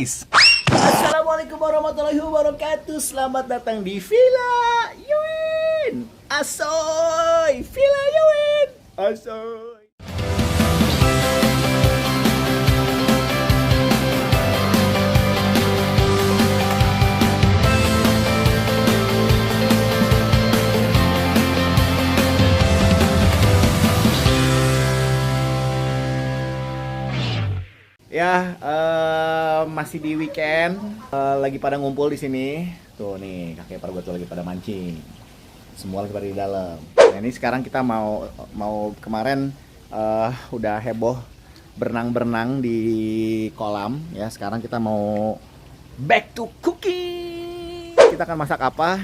manis. Assalamualaikum warahmatullahi wabarakatuh. Selamat datang di Villa Yuin. Asoy, Villa Yuin. Asoy. Ya, masih di weekend, lagi pada ngumpul di sini. Tuh nih, kakek ipar gue tuh lagi pada mancing. Semua lagi pada di dalam. Nah, ini sekarang kita mau kemarin udah heboh berenang-berenang di kolam. Ya, sekarang kita mau back to cooking. Kita akan masak apa?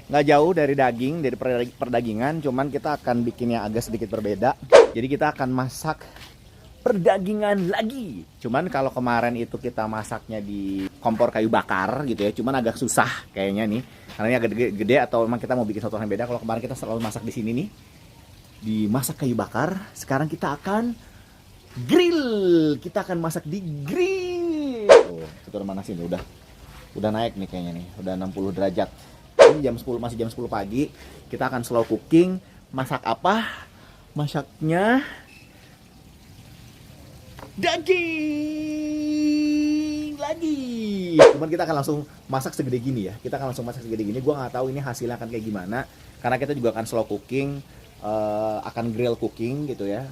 Nggak jauh dari daging, dari perdagingan. Cuman kita akan bikin yang agak sedikit berbeda. Jadi kita akan masak perdagingan lagi. Cuman kalau kemarin itu kita masaknya di kompor kayu bakar gitu ya, cuman agak susah kayaknya nih, karena ini agak gede atau memang kita mau bikin sesuatu yang beda. Kalau kemarin kita selalu masak di sini nih, dimasak kayu bakar. Sekarang kita akan grill. Kita akan masak di grill. Tuh, itu udah mana sih? Udah naik nih kayaknya nih, udah 60 derajat. Ini jam 10, masih jam 10 pagi. Kita akan slow cooking. Masak apa? Masaknya daging lagi. Cuman kita akan langsung masak segede gini ya. Kita akan langsung masak segede gini. Gua nggak tahu ini hasilnya akan kayak gimana. Karena kita juga akan slow cooking, akan grill cooking gitu ya.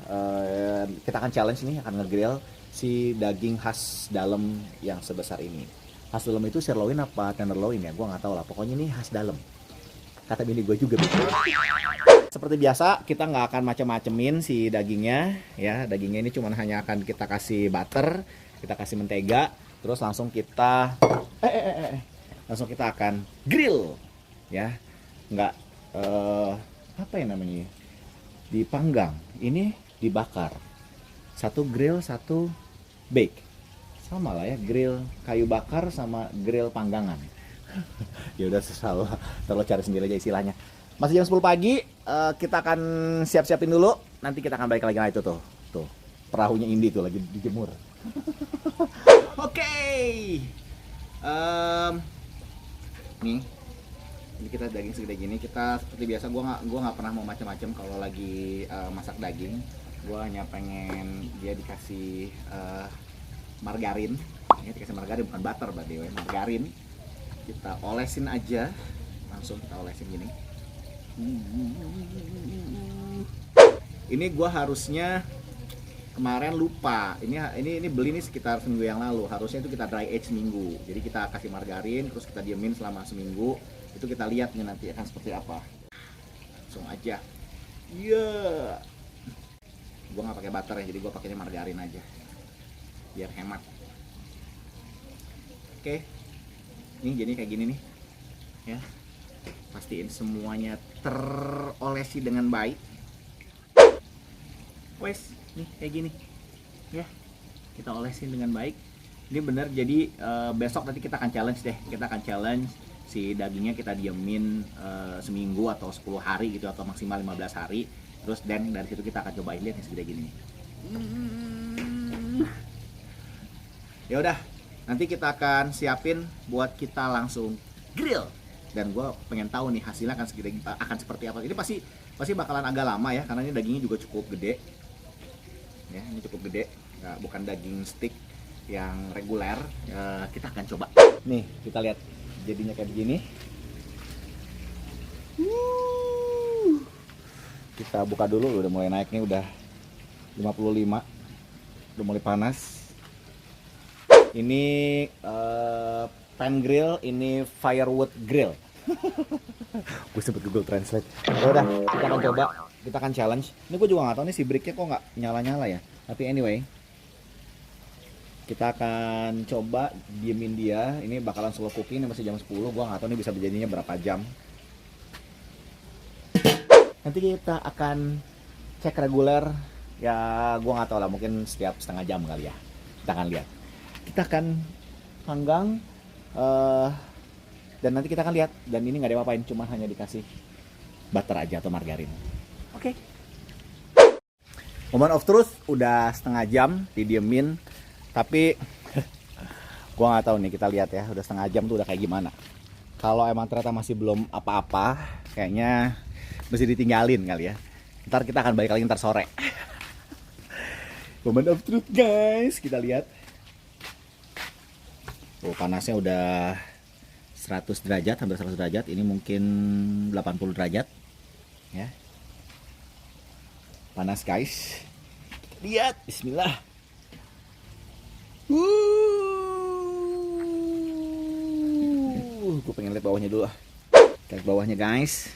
Kita akan challenge nih, akan nge-grill si daging khas dalam yang sebesar ini. Khas dalam itu sirloin apa tenderloin ya? Gua nggak tahu lah. Pokoknya ini khas dalam. Kata bini gue juga. Seperti biasa, kita nggak akan macem-macemin si dagingnya ya. Dagingnya ini cuma hanya akan kita kasih butter, kita kasih mentega, terus langsung kita langsung kita akan grill ya. Nggak apa ya namanya, dipanggang, ini dibakar. Satu grill, satu bake. Sama lah ya, grill kayu bakar sama grill panggangan. Ya udah, terlalu cari sendiri aja istilahnya. Masih jam 10 pagi, kita akan siap-siapin dulu. Nanti kita akan balik lagi. Nah itu tuh perahunya Indi tuh lagi dijemur. Oke. Nih, ini kita daging segede gini. Kita seperti biasa, gua nggak pernah mau macam-macam kalau lagi masak daging. Gua hanya pengen dia dikasih margarin. Ini dikasih margarin, bukan butter, margarin. Kita olesin aja, langsung kita olesin gini. Ini gua harusnya kemarin lupa. Ini beli nih sekitar seminggu yang lalu. Harusnya itu kita dry age seminggu. Jadi kita kasih margarin, terus kita diemin selama seminggu. Itu kita lihat nih nanti akan seperti apa. Langsung aja. Iya. Gua nggak pakai butter ya, jadi gua pakainya margarin aja. Biar hemat. Oke. Ini jadi kayak gini nih. Ya. Pastiin semuanya terolesi dengan baik. Wes, nih kayak gini. Ya. Kita olesin dengan baik. Ini bener, jadi besok nanti kita akan challenge deh. Kita akan challenge si dagingnya kita diemin seminggu atau 10 hari gitu, atau maksimal 15 hari. Terus dan dari situ kita akan cobain, lihat yang segede gini. Ya udah, nanti kita akan siapin buat kita langsung grill. Dan gue pengen tahu nih hasilnya akan seperti apa. Ini pasti bakalan agak lama ya, karena ini dagingnya juga cukup gede. Ya, ini cukup gede, bukan daging stick yang reguler. Kita akan coba. Nih, kita lihat jadinya kayak begini. Kita buka dulu, udah mulai naik nih, udah 55, udah mulai panas. Ini pan grill, ini firewood grill. Gue sempet Google Translate. Udah, kita akan coba, kita akan challenge. Ini gue juga nggak tahu nih si bricknya kok nggak nyala-nyala ya. Tapi anyway, kita akan coba diemin dia. Ini bakalan slow cooking, ini masih jam 10. Gue nggak tahu nih bisa berjadinya berapa jam. Nanti kita akan cek reguler. Ya, gue nggak tahu lah, mungkin setiap setengah jam kali ya. Kita akan lihat. Kita akan panggang. Dan nanti kita akan lihat, dan ini nggak diapa-apain, cuma hanya dikasih butter aja atau margarin. Oke. Moment of truth, udah setengah jam didiemin, tapi Gua nggak tahu nih, kita lihat ya, udah setengah jam tuh udah kayak gimana. Kalau emang ternyata masih belum apa-apa, kayaknya mesti ditinggalin kali ya. Ntar kita akan balik lagi ntar sore. Moment of truth guys, kita lihat. Oh, panasnya udah 100 derajat, hampir 100 derajat. Ini mungkin 80 derajat. Ya. Panas guys. Lihat, bismillah. Gue pengen lihat bawahnya dulu. Lihat bawahnya guys.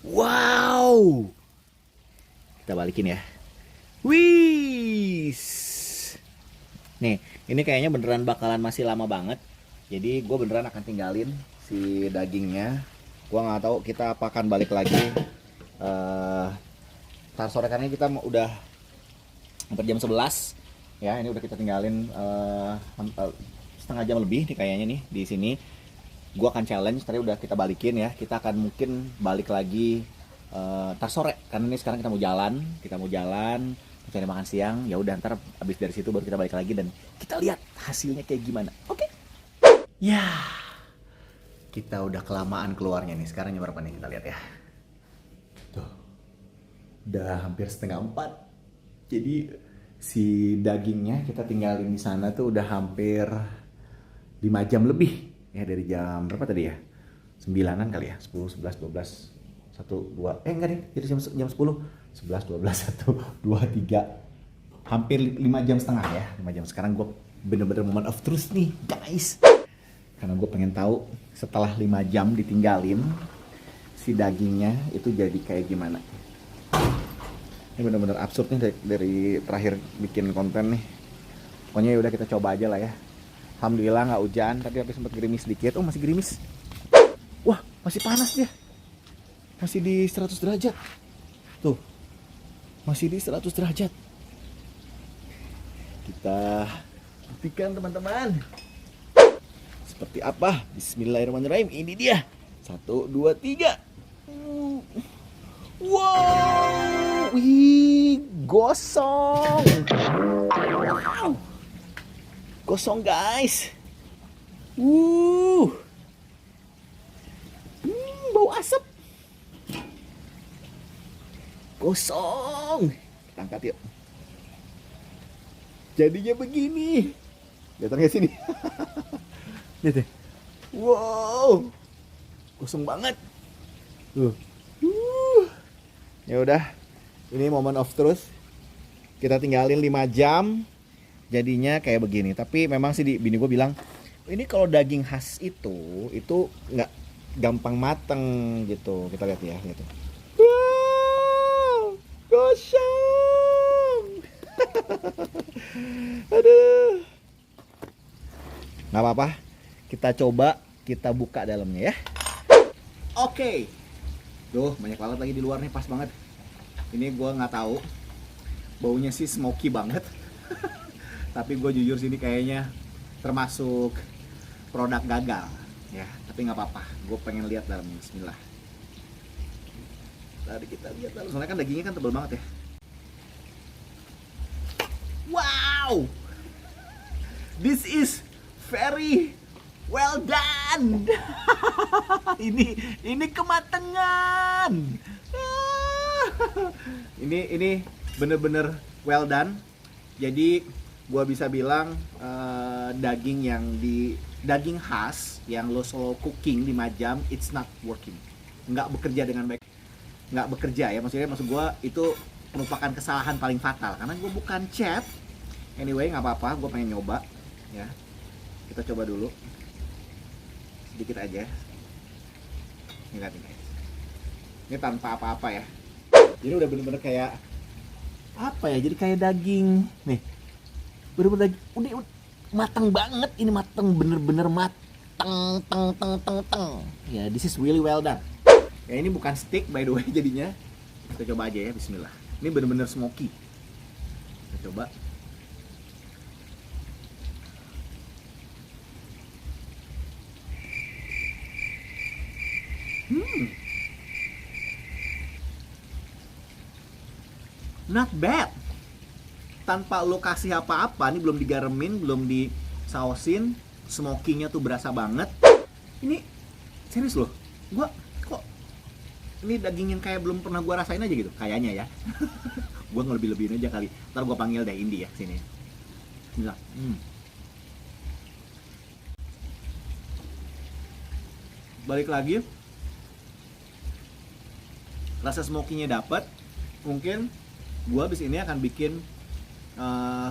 Wow. Kita balikin ya. Wis. Nih, ini kayaknya beneran bakalan masih lama banget. Jadi gue beneran akan tinggalin si dagingnya. Gue nggak tahu kita akan balik lagi. Ntar sore karena kita udah hampir jam 11. Ya, ini udah kita tinggalin setengah jam lebih nih kayaknya nih di sini. Gua akan challenge, tadi udah kita balikin ya. Kita akan mungkin balik lagi ntar sore karena ini sekarang kita mau jalan, cari makan siang. Ya udah ntar abis dari situ baru kita balik lagi dan kita lihat hasilnya kayak gimana. Oke? Ya, kita udah kelamaan keluarnya nih. Sekarang jam berapa nih, kita lihat ya. Tuh, udah hampir setengah 4. Jadi si dagingnya kita tinggalin di sana tuh udah hampir 5 jam lebih. Ya dari jam berapa tadi ya? 9-an kali ya? 10, 11, 12, 1, 2. Enggak nih, jadi jam 10, 11, 12, 1, 2, 3. Hampir 5 jam setengah ya. 5 jam. Sekarang gue bener-bener moment of truth nih, guys. Karena gue pengen tahu setelah 5 jam ditinggalin, si dagingnya itu jadi kayak gimana. Ini bener-bener absurd nih dari terakhir bikin konten nih. Pokoknya udah kita coba aja lah ya. Alhamdulillah nggak hujan, tapi sempat gerimis sedikit. Oh masih gerimis. Wah masih panas dia. Masih di 100 derajat. Tuh. Masih di 100 derajat. Kita buktikan teman-teman. Seperti apa? Bismillahirrahmanirrahim. Ini dia. 1, 2, 3. Wow. Wih, gosong. Wow. Gosong guys. Bau asap. Gosong. Kita angkat yuk. Jadinya begini. Lihat nggak sini? Lihat deh. Wow. Gosong banget. Tuh. Ya udah. Ini moment of truth. Kita tinggalin 5 jam. Jadinya kayak begini. Tapi memang sih bini gue bilang, ini kalau daging khas itu nggak gampang mateng gitu. Kita lihat ya, gitu. Wow, gosong. Aduh. Nggak apa-apa. Kita coba, kita buka dalamnya ya. Oke. Duh, banyak banget lagi di luar nih, pas banget. Ini gue nggak tahu. Baunya sih smoky banget. Tapi gue jujur sini kayaknya termasuk produk gagal ya, tapi nggak apa-apa, gue pengen lihat dalamnya. Bismillah. Tadi kita lihat dalam, soalnya kan dagingnya kan tebal banget ya. Wow, this is very well done. ini kematangan. Ini bener-bener well done. Jadi gua bisa bilang daging khas yang lo slow cooking 5 jam, it's not working, nggak bekerja dengan baik, nggak bekerja ya, maksud gua itu merupakan kesalahan paling fatal karena gua bukan chef. Anyway nggak apa-apa, gua pengen nyoba ya. Kita coba dulu sedikit aja. Ini tanpa apa-apa ya, jadi udah bener-bener kayak apa ya, jadi kayak daging nih. Bener-bener udah matang banget, ini matang bener-bener matang teng. Ya, this is really well done. Ya ini bukan steak by the way jadinya. Kita coba aja ya, bismillah. Ini bener-bener smoky. Kita coba. Not bad. Tanpa lo kasih apa-apa, ini belum digaremin, belum di sausin, smokingnya tuh berasa banget. Ini serius loh, gua kok ini daging yang kayak belum pernah gua rasain aja gitu, kayaknya ya. Gua ngelebih-lebihin aja kali. Ntar gua panggil deh Indi ya sini. Bisa. Balik lagi, rasa smokingnya dapet. Mungkin gua abis ini akan bikin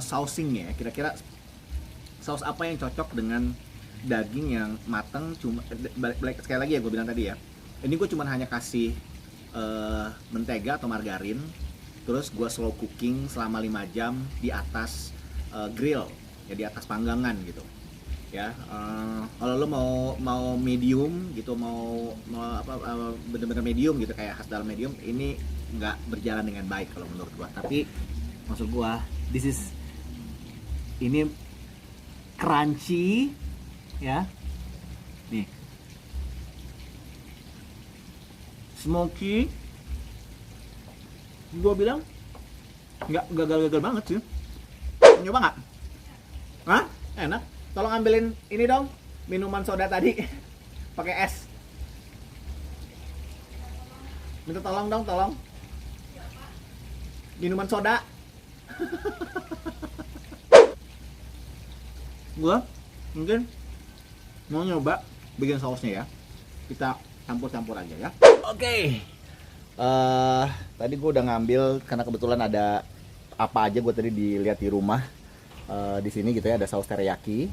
sausingnya ya. Kira-kira saus apa yang cocok dengan daging yang mateng. Cuma balik sekali lagi ya, gue bilang tadi ya, ini gue cuma hanya kasih mentega atau margarin, terus gue slow cooking selama 5 jam di atas grill ya, di atas panggangan gitu ya. Kalau lo mau medium gitu, mau bener-bener medium gitu, kayak khas dalam medium, ini nggak berjalan dengan baik kalau menurut gue. Tapi maksud gue, ini crunchy ya, nih smoky, gue bilang nggak gagal-gagal banget sih. Nyoba nggak? Hah? Enak. Tolong ambilin ini dong, minuman soda tadi pakai es. Minta tolong dong, tolong. Minuman soda. Gua mungkin mau nyoba bikin sausnya ya. Kita campur-campur aja ya. Oke. Tadi gue udah ngambil karena kebetulan ada apa aja gue tadi dilihat di rumah. Di sini gitu ya, ada saus teriyaki,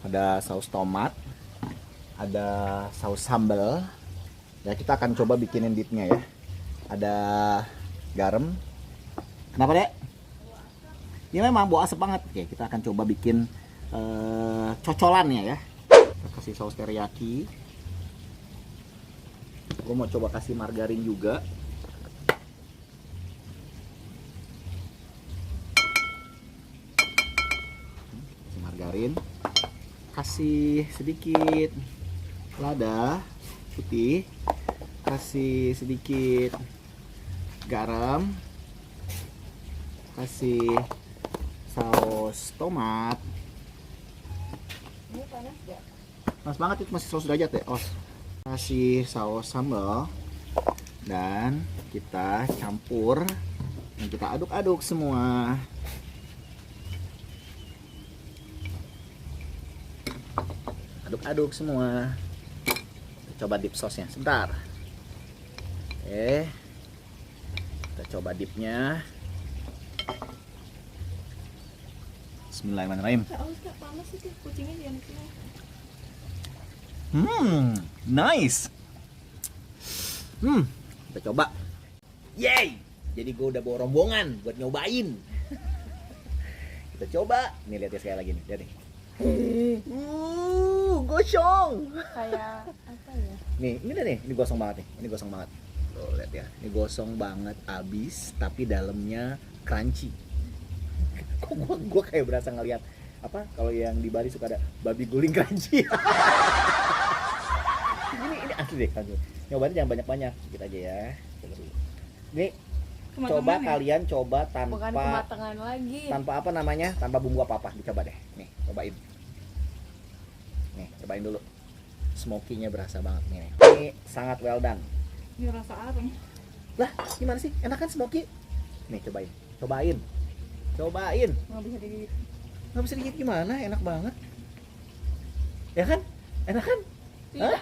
ada saus tomat, ada saus sambal. Ya kita akan coba bikinin dipnya ya. Ada garam. Kenapa dek? Ini memang bau asap banget. Oke, kita akan coba bikin cocolannya ya. Kita kasih saus teriyaki. Gue mau coba kasih margarin juga. Kasih margarin. Kasih sedikit lada putih. Kasih sedikit garam. Kasih saus tomat. Ini panas gak? Panas banget, itu masih saus derajat ya. Kasih saus sambal dan kita campur dan kita aduk-aduk semua. Aduk-aduk semua. Kita coba dip sosnya sebentar. Oke, kita coba dipnya. Bismillahirrahmanirrahim. Kak, panas itu kucingnya jangan keluar. Nice. Kita coba. Yay! Jadi gue udah bawa rombongan buat nyobain. Kita coba. Nih lihat ya sekali lagi nih, lihat nih. Gosong. Kayak apa ya? Nih, ini deh nih, ini gosong banget nih. Ini gosong banget. Tuh, lihat ya. Ini gosong banget abis, tapi dalamnya crunchy. Kok gua kayak berasa ngeliat apa kalau yang di Bali suka ada babi guling crunchy. ini asli deh kan. Nyobain jangan banyak-banyak, sedikit aja ya. Coba dulu. Ini coba kalian coba Bukan kematangan lagi. tanpa apa namanya, tanpa bumbu apa-apa, dicoba deh. Nih, cobain. Nih, cobain dulu. Smoky-nya berasa banget nih. Ini sangat well done. Ini rasa apa? Lah, gimana sih? Enak kan smoky? Nih, cobain. Cobain. Nggak bisa digigit. Nggak bisa digigit gimana? Enak banget. Ya kan? Enak kan? Iya.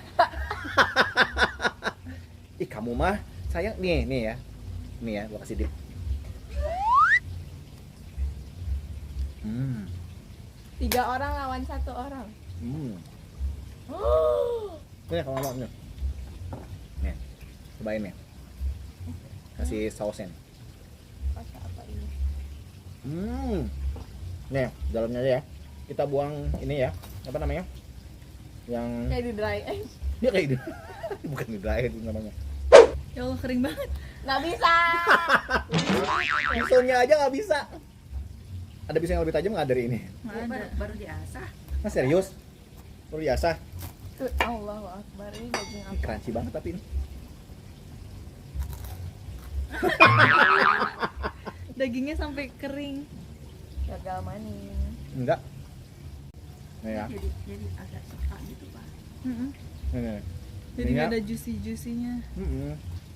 Ih, kamu mah sayang nih ya. Nih ya, gua kasih dip. Tiga orang lawan 1 orang. Nih kalau mau nih. Nih. Cobain nih. Kasih sausnya. Rasa apa ini? Nih, dalamnya aja ya. Kita buang ini ya. Apa namanya? Yang Kayak di dry ice. dia kayak ini. Bukan di dry itu namanya. Ya Allah, kering banget. Nggak bisa. Pisaunya aja nggak bisa. Ada pisau yang lebih tajam nggak dari ini? Baru diasah. Mas serius? Baru biasa. Tuh, Allahu Akbar, ini daging Ini apa? crunchy banget tapi ini. Dagingnya sampai kering. Gagal manis. Enggak. Nih ya. Jadi agak suka gitu pak. Nih. Jadi Ini ya. nggak ada juicy-juicynya.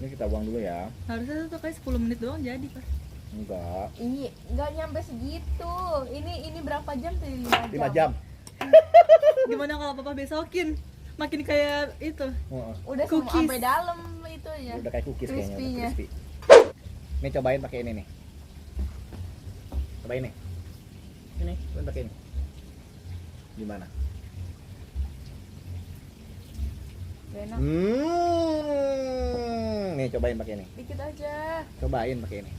Ini kita buang dulu ya. Harusnya tuh kayak 10 menit doang jadi pas. Enggak. Ini nggak nyampe segitu. Ini berapa jam tuh? 5 5 jam. Gimana kalau papa besokin? Makin kayak itu. Heeh. Udah semua Cookies. sampai dalam itu ya. Udah kayak cookies kayaknya, udah Crispy-nya. crispy. Nih cobain pakai ini nih. Cobain nih. Ini, cobain pakai ini. Gimana? Gak enak. Nih cobain pakai ini. Dikit aja. Cobain pakai ini.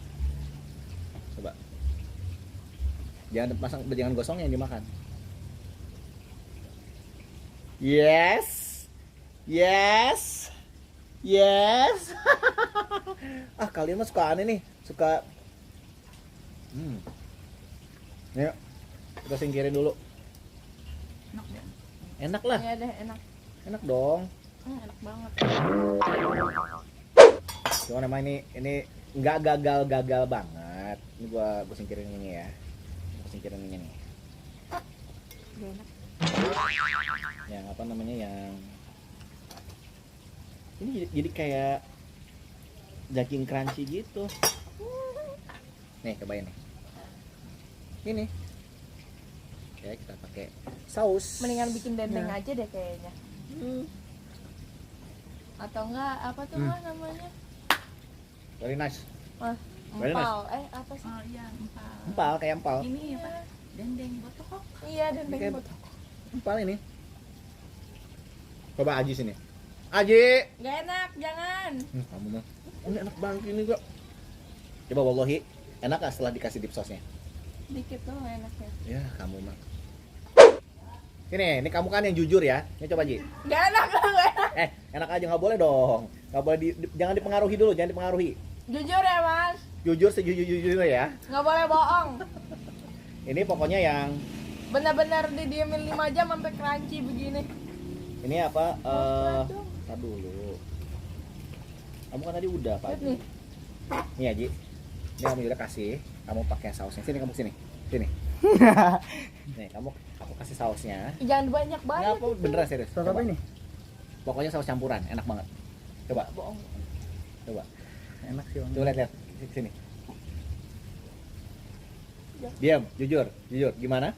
Coba. Jangan gosong yang dimakan. Yes. Yes. Yes. Ah, kalian mah suka aneh nih, suka Nih, kita singkirin dulu. Enak deh. Enak lah, Iya deh enak. enak dong. Enak banget. Cuma emang ini nggak gagal banget. Ini gua singkirin ini ya. Gua singkirin ini nih. Gak enak. Yang apa namanya yang ini jadi kayak daging crunchy gitu. Nih cobain nih. Ini. Oke, kita pakai saus. Mendingan bikin dendeng Nah. aja deh kayaknya. Atau enggak apa tuh Mas namanya? Very nice. Mas, Very nice. empal. Apa sih? Oh iya, empal. Empal kayak empal. Ini apa? Dendeng botok. Iya dendeng Kayak botok. empal ini. Coba Aji sini. Aji. Gak enak, jangan. Kamu mah. Ini enak banget ini kok. Coba wallahi, enak gak setelah dikasih dip sauce-nya? Dikit tuh enaknya. Ya, kamu mah. Ini kamu kan yang jujur ya. Ini coba Ji. Gak enak, gak enak. Enak aja nggak boleh dong. Nggak boleh jangan dipengaruhi dulu, jangan dipengaruhi. Jujur ya Mas, Jujur sejujur-jujurnya ya. nggak boleh bohong. Ini pokoknya yang Benar-benar didiemin 5 jam sampai crunchy begini. ini apa? Aduh. Tar dulu. Kamu kan tadi udah Pak. Lihat nih. Nih Aji. Ini kamu udah kasih. Kamu pakai sausnya. Sini kamu sini. Sini. Nih kamu aku kasih sausnya. Jangan banyak Nggak banget. apa beneran serius. Saus apa ini? Pokoknya saus campuran, enak banget. Coba, Bohong. coba. Enak sih, Bang. Coba lihat sini. Diam, jujur, gimana?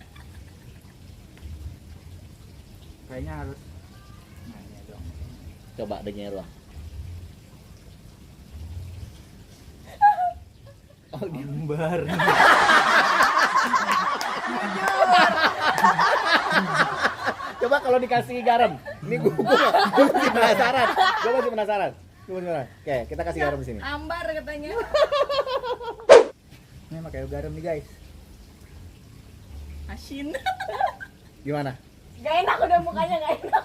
Kayaknya harus. Nah, ini dong. Coba dagingnya doang. Oh, Gambar. coba kalau dikasih garam. Ini gua masih penasaran. Oke, kita kasih garam di sini. Ambar katanya. Ini pakai garam nih, guys. Asin. Gimana? Gak enak udah mukanya gak enak.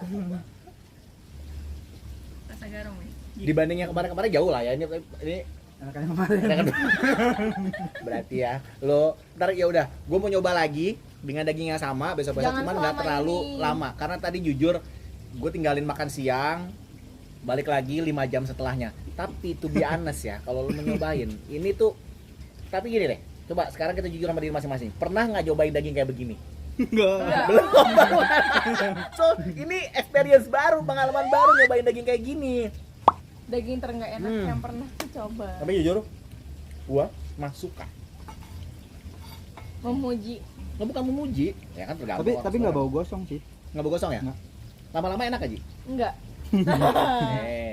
Rasa garam ya. Dibanding yang kemarin-kemarin jauh lah ya. Ini Enakannya kemarin. enak kan? Berarti ya, lo ntar ya udah, gue mau nyoba lagi dengan daging yang sama besok-besok, Jangan cuman nggak selama terlalu ini. lama karena tadi jujur gue tinggalin makan siang, balik lagi 5 jam setelahnya. Tapi to be honest ya, kalau lo mau nyobain ini tuh, tapi gini deh, coba sekarang kita jujur sama diri masing-masing. Pernah nggak nyobain daging kayak begini? Enggak. Belum. So ini experience baru, pengalaman baru nyobain daging kayak gini. Daging terenggak enak yang pernah coba. Tapi jujur, gua mah suka. Memuji. Lo bukan memuji, ya kan tergantung. Tapi nggak bau gosong sih. Nggak bau gosong ya? Nggak. Lama-lama enak aja. Enggak.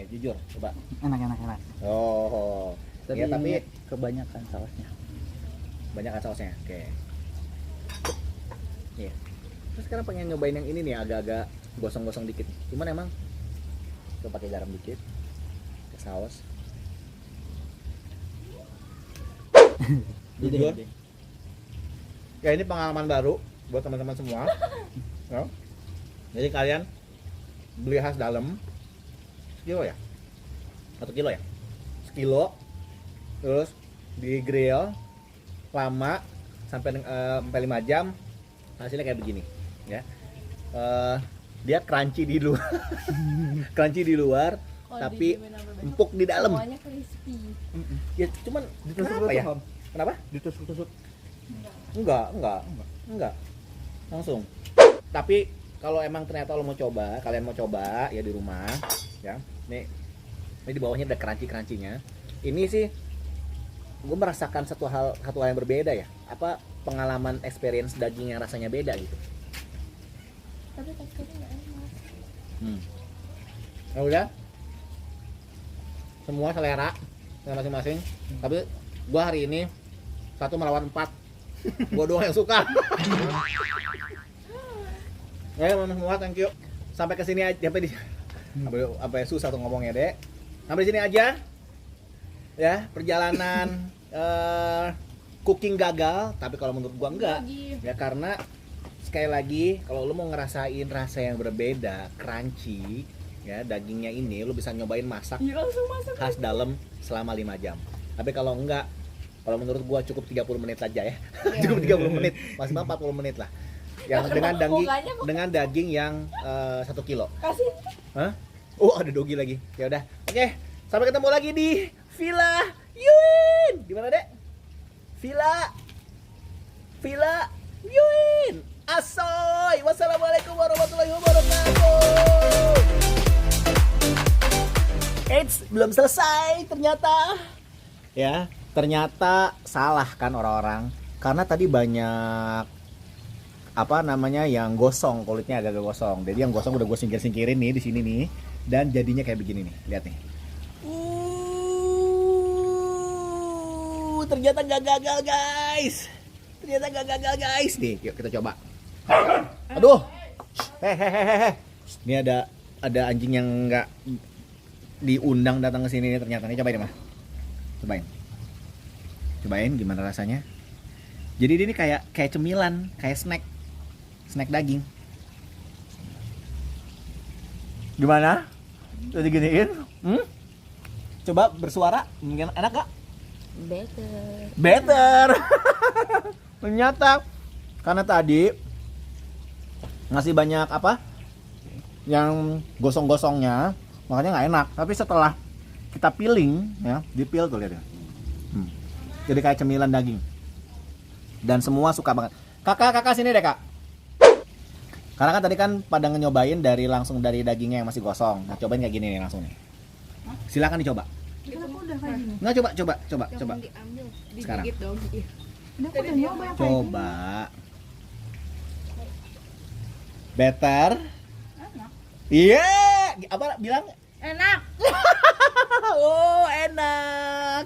Jujur, coba. Enak. Oh, Tapi, ya, tapi kebanyakan sausnya. banyak kan sausnya. Oke. Iya. Terus sekarang pengen nyobain yang ini nih, agak-agak gosong-gosong dikit. Cuman emang coba pakai garam dikit, ke saus. Jujur. Ya ini pengalaman baru buat teman-teman semua. Ya. Jadi kalian beli khas dalam sekilo ya? 1 kilo ya? Sekilo, terus di grill lama sampai 5 jam, hasilnya kayak begini ya. Dia crunchy di luar crunchy di luar, tapi empuk di dalam. Semuanya crispy. Ya cuman kenapa ya? Kenapa? Ditusuk-tusuk. Enggak. Langsung. Tapi kalau emang ternyata lo mau coba, kalian mau coba ya di rumah, ya. Nih, ini di bawahnya ada crunchy-crunchy-nya. Ini sih gue merasakan satu hal yang berbeda ya. Apa pengalaman experience daging yang rasanya beda gitu. Tapi teksturnya nggak enak. Ya udah. Semua selera masing-masing. Tapi gue hari ini 1 melawan 4. Gue doang yang suka. Ya semua, thank you. Sampai kesini aja, sampai susah tuh ngomongnya dek. Sampai sini aja. Ya perjalanan cooking gagal, tapi kalau menurut gua enggak. Ya karena sekali lagi kalau lu mau ngerasain rasa yang berbeda, crunchy, ya dagingnya ini lu bisa nyobain masak khas dalam selama 5 jam. Tapi kalau enggak, kalau menurut gua cukup 30 menit aja ya. Cukup 30 menit, maksimal 40 menit lah. Yang dengan daging yang 1 kilo. Kasih. Hah? Oh, ada dogi lagi. Ya udah. Oke, sampai ketemu lagi di Villa Yuin. Di mana, Dek? Villa Yuin. Asoy. Wassalamualaikum warahmatullahi wabarakatuh. Eits, belum selesai ternyata. Ya, ternyata salah kan orang-orang. Karena tadi banyak apa namanya yang gosong, kulitnya agak gosong. Jadi yang gosong udah gue singkirin nih di sini nih, dan jadinya kayak begini nih. Lihat nih. Ternyata gak gagal guys. Nih, yuk kita coba. Aduh. Hehehe. Ini ada anjing yang nggak diundang datang ke sini nih ternyata. Nih cobain mah. Cobain gimana rasanya. Jadi ini kayak cemilan, kayak snack daging. Gimana? Udah diginiin? Coba bersuara, mungkin enak gak? Better. Ternyata karena tadi ngasih banyak apa? Yang gosong-gosongnya, makanya nggak enak. Tapi setelah kita peeling, ya, dipil tuh lihat ya. Jadi kayak cemilan daging. Dan semua suka banget. Kakak sini deh kak. Karena kan tadi kan pada nyobain langsung dari dagingnya yang masih gosong. Nah cobain kayak gini nih langsung nih. Silakan dicoba. Nggak coba. Sekarang. Coba. Better. Iya. Apa bilang? Enak. Oh enak.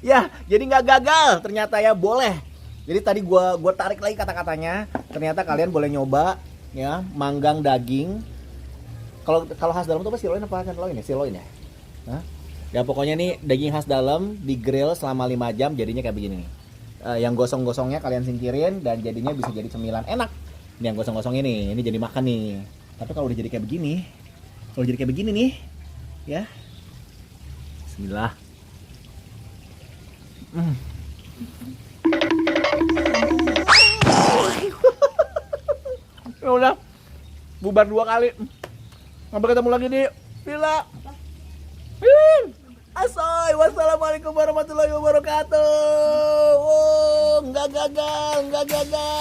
Ya, jadi nggak gagal ternyata ya, boleh. Jadi tadi gua tarik lagi kata-katanya. Ternyata kalian boleh nyoba ya, manggang daging. Kalau khas dalam itu apa, sirloin apa tenderloin ya? Sirloin ya. Hah? Ya pokoknya nih daging khas dalam di grill selama 5 jam jadinya kayak begini nih. Yang gosong-gosongnya kalian singkirin dan jadinya bisa jadi cemilan enak. Ini yang gosong-gosong ini jadi makan nih. Tapi kalau udah jadi kayak begini, nih, ya. Bismillah. Ya udah, bubar 2 kali. Sampai ketemu lagi di Villa Asoy. Wassalamualaikum warahmatullahi wabarakatuh. Oh, nggak gagal.